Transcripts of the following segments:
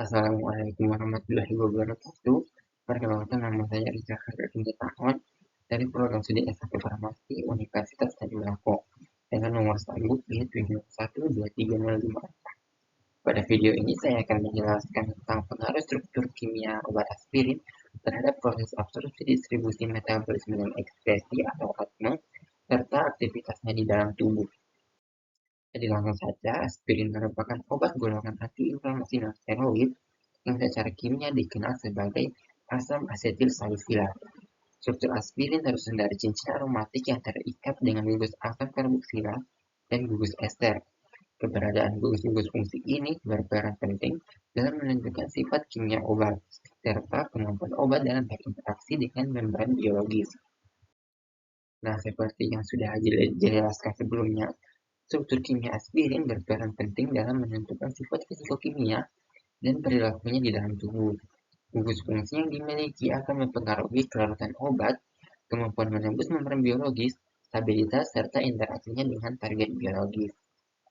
Assalamualaikum warahmatullahi wabarakatuh. Perkenalkan, nama saya Rizal Harga Tahun dari program studi S1 Farmasi Universitas Tadulako dengan nomor sabuk B712305. Pada video ini saya akan menjelaskan tentang pengaruh struktur kimia obat aspirin terhadap proses absorpsi, distribusi, metabolisme, dan ekskresi atau ATME serta aktivitasnya di dalam tubuh. Jadi langsung saja, aspirin merupakan obat golongan antiinflamasi non-steroid yang secara kimia dikenal sebagai asam asetil salisilat. Struktur aspirin tersusun dari cincin aromatik yang terikat dengan gugus asam karboksilat dan gugus ester. Keberadaan gugus-gugus fungsi ini berperan penting dalam menentukan sifat kimia obat, serta kemampuan obat dalam berinteraksi dengan membran biologis. Nah, seperti yang sudah dijelaskan sebelumnya, struktur kimia aspirin berperan penting dalam menentukan sifat fisikokimia dan perilakunya di dalam tubuh. Gugus fungsi yang dimiliki akan mempengaruhi kelarutan obat, kemampuan menembus membran biologis, stabilitas, serta interaksinya dengan target biologis.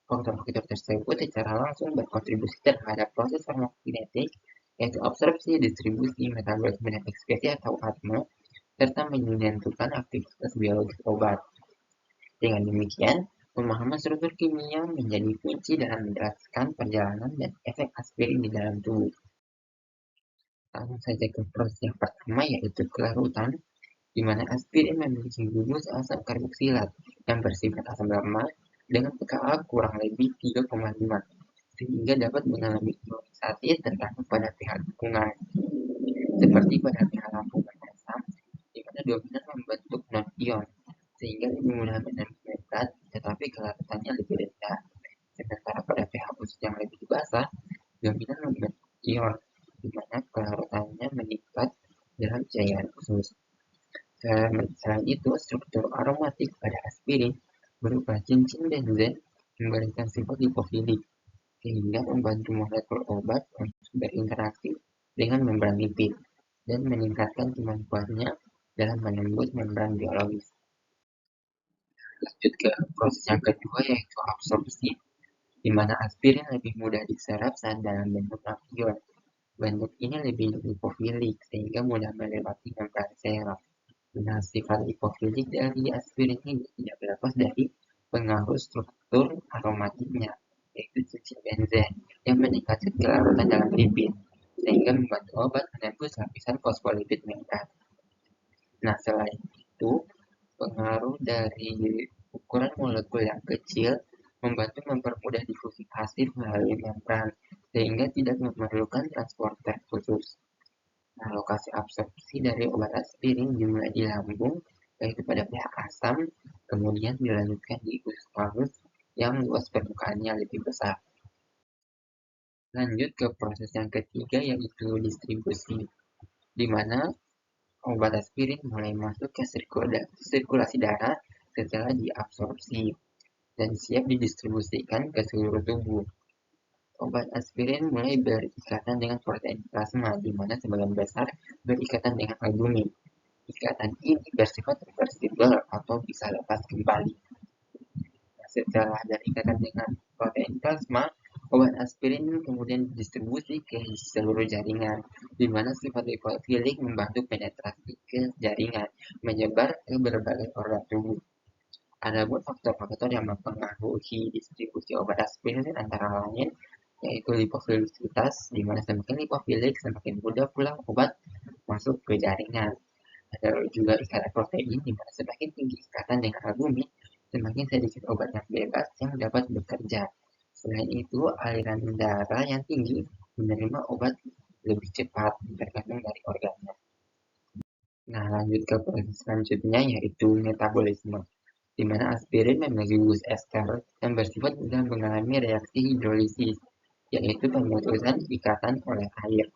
Faktor-faktor tersebut secara langsung berkontribusi terhadap proses farmakokinetik, yaitu absorpsi, distribusi, metabolisme, dan ekskresi atau ATME, serta menentukan aktivitas biologis obat. Dengan demikian, pemahaman struktur kimia menjadi kunci dalam menjelaskan perjalanan dan efek aspirin di dalam tubuh. Langsung saja ke proses yang pertama, yaitu kelarutan, di mana aspirin memiliki gugus asam karboksilat yang bersifat asam lemak dengan pKa kurang lebih 3,5, sehingga dapat mengalami ionisasi tergantung pada pH lingkungan. Seperti pada pH lingkungan asam, di mana dominan membentuk non-ion, sehingga lebih mudah menembus membran, tetapi kelarutannya lebih rendah. Sementara pada pH khusus yang lebih basah, dominan membentuk ion, di mana kelarutannya meningkat dalam cairan khusus. Selain itu, struktur aromatik pada aspirin berupa cincin benzen memberikan sifat lipofilik, sehingga membantu molekul obat untuk berinteraksi dengan membran lipid dan meningkatkan kemampuannya dalam menembus membran biologis. Lanjut ke proses yang kedua, yaitu absorpsi, di mana aspirin lebih mudah diserap saat dalam bentuk ion. Bentuk ini lebih lipofilik sehingga mudah melewati membran sel. Nah, sifat lipofilik dari aspirin ini tidak terlepas dari pengaruh struktur aromatiknya, yaitu cincin benzen yang meningkatkan kelarutan dalam lipid, sehingga membantu obat menembus lapisan fosfolipid membran. Nah, selain itu, pengaruh dari ukuran molekul yang kecil membantu mempermudah difusi asif melalui membran, sehingga tidak memerlukan transporter khusus. Nah, lokasi absorpsi dari obat aspirin dimulai di lambung, yaitu pada pH asam, kemudian dilanjutkan di usus paru yang luas permukaannya lebih besar. Lanjut ke proses yang ketiga, yaitu distribusi, di mana obat aspirin mulai masuk ke sirkulasi darah setelah diabsorpsi dan siap didistribusikan ke seluruh tubuh. Obat aspirin mulai berikatan dengan protein plasma, di mana sebagian besar berikatan dengan albumin. Ikatan ini bersifat reversibel atau bisa lepas kembali. Setelah ada ikatan dengan protein plasma, obat aspirin kemudian didistribusi ke seluruh jaringan, di mana sifat lipofilik membantu penetrasi ke jaringan, menyebar ke berbagai organ tubuh. Adapun faktor-faktor yang mempengaruhi distribusi obat aspirin antara lain yaitu lipofilisitas, di mana semakin lipofilik semakin mudah pula obat masuk ke jaringan. Ada juga ikatan protein, di mana semakin tinggi ikatan dengan albumin, semakin sedikit obat yang bebas yang dapat bekerja. Selain itu, aliran darah yang tinggi menerima obat lebih cepat tergantung dari organnya. Nah, lanjut ke proses selanjutnya, yaitu metabolisme, di mana aspirin memiliki gugus ester yang bersifat mudah mengalami reaksi hidrolisis, yaitu pemutusan ikatan oleh air,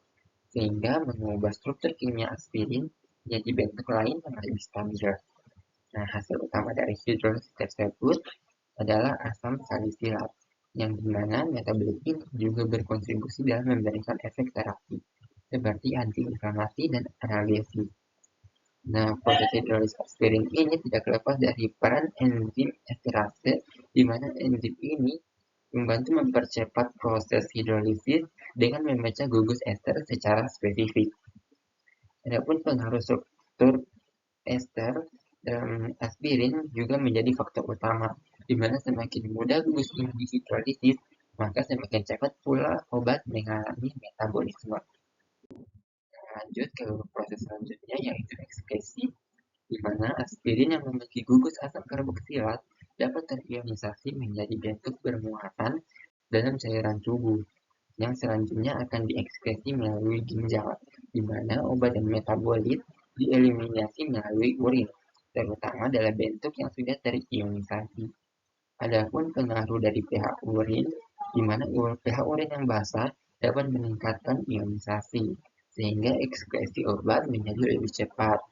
sehingga mengubah struktur kimia aspirin menjadi bentuk lain yang lebih stabil. Nah, hasil utama dari hidrolisis tersebut adalah asam salisilat, yang dimana metabolit ini juga berkontribusi dalam memberikan efek terapi, seperti antiinflamasi dan analgesia. Nah, proses hidrolisis aspirin ini tidak lepas dari peran enzim esterase, di mana enzim ini membantu mempercepat proses hidrolisis dengan membaca gugus ester secara spesifik. Adapun pengaruh struktur ester dalam aspirin juga menjadi faktor utama, di mana semakin mudah gugus ini dihidrolisis, maka semakin cepat pula obat mengalami metabolisme. Lanjut ke proses selanjutnya yaitu ekskresi, di mana aspirin yang memiliki gugus asam karboksilat dapat terionisasi menjadi bentuk bermuatan dalam cairan tubuh yang selanjutnya akan diekskresi melalui ginjal, di mana obat dan metabolit dieliminasi melalui urin, terutama dalam bentuk yang sudah terionisasi. Adapun pengaruh dari pH urin, di mana pH urin yang basah dapat meningkatkan ionisasi, sehingga ekskresi obat menjadi lebih cepat.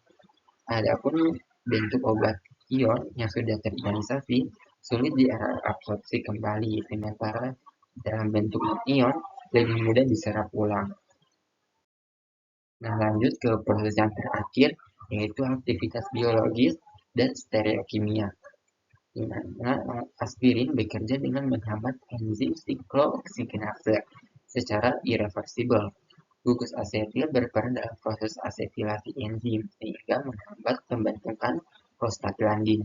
Adapun bentuk obat ion yang sudah terionisasi sulit diabsorpsi kembali, sementara dalam bentuk ion lebih mudah diserap ulang. Nah, lanjut ke proses yang terakhir, yaitu aktivitas biologis dan stereokimia, di mana aspirin bekerja dengan menghambat enzim siklooksinase secara irreversibel. Gugus asetil berperan dalam proses asetilasi enzim sehingga menghambat pembentukan prostaglandin.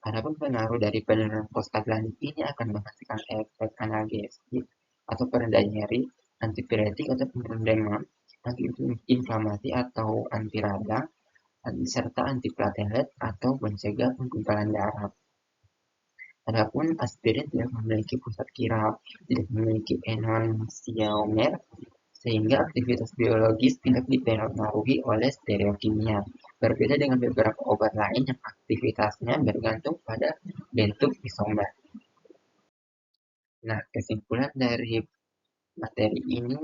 Adapun pengaruh dari penurunan prostaglandin ini akan menghasilkan efek analgesik atau peredam nyeri, antipiretik atau penurun demam, antiinflamasi atau anti radang, serta antiplatelet atau mencegah penggumpalan darah. Adapun aspirin tidak memiliki pusat kirab, tidak memiliki enantiomer, sehingga aktivitas biologis tidak dipengaruhi oleh stereokimia. Berbeda dengan beberapa obat lain yang aktivitasnya bergantung pada bentuk isomer. Nah, kesimpulan dari materi ini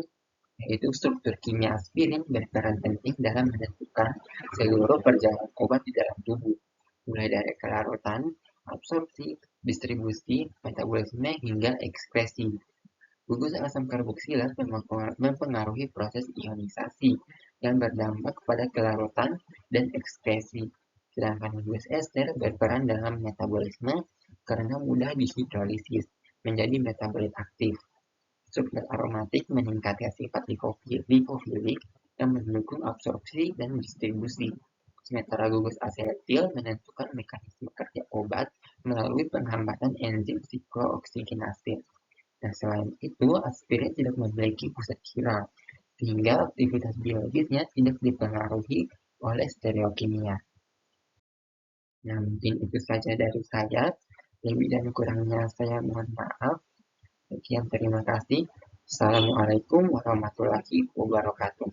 yaitu struktur kimia aspirin berperan penting dalam menentukan seluruh perjalanan obat di dalam tubuh, mulai dari kelarutan, absorpsi, distribusi, metabolisme, hingga ekskresi. Gugus asam karboksilat mempengaruhi proses ionisasi yang berdampak pada kelarutan dan ekskresi, sedangkan gugus ester berperan dalam metabolisme karena mudah dihidrolisis menjadi metabolit aktif. Struktur aromatik meningkatkan sifat lipofilik yang mendukung absorpsi dan distribusi, sementara gugus asetil menentukan mekanisme kerja obat melalui penghambatan enzim siklooksinase. Nah, selain itu, aspirin tidak memiliki pusat kira, sehingga aktivitas biologisnya tidak dipengaruhi oleh stereokimia. Nah, mungkin itu saja dari saya. Lebih dan kurangnya saya mohon maaf. Sekian, terima kasih. Assalamualaikum warahmatullahi wabarakatuh.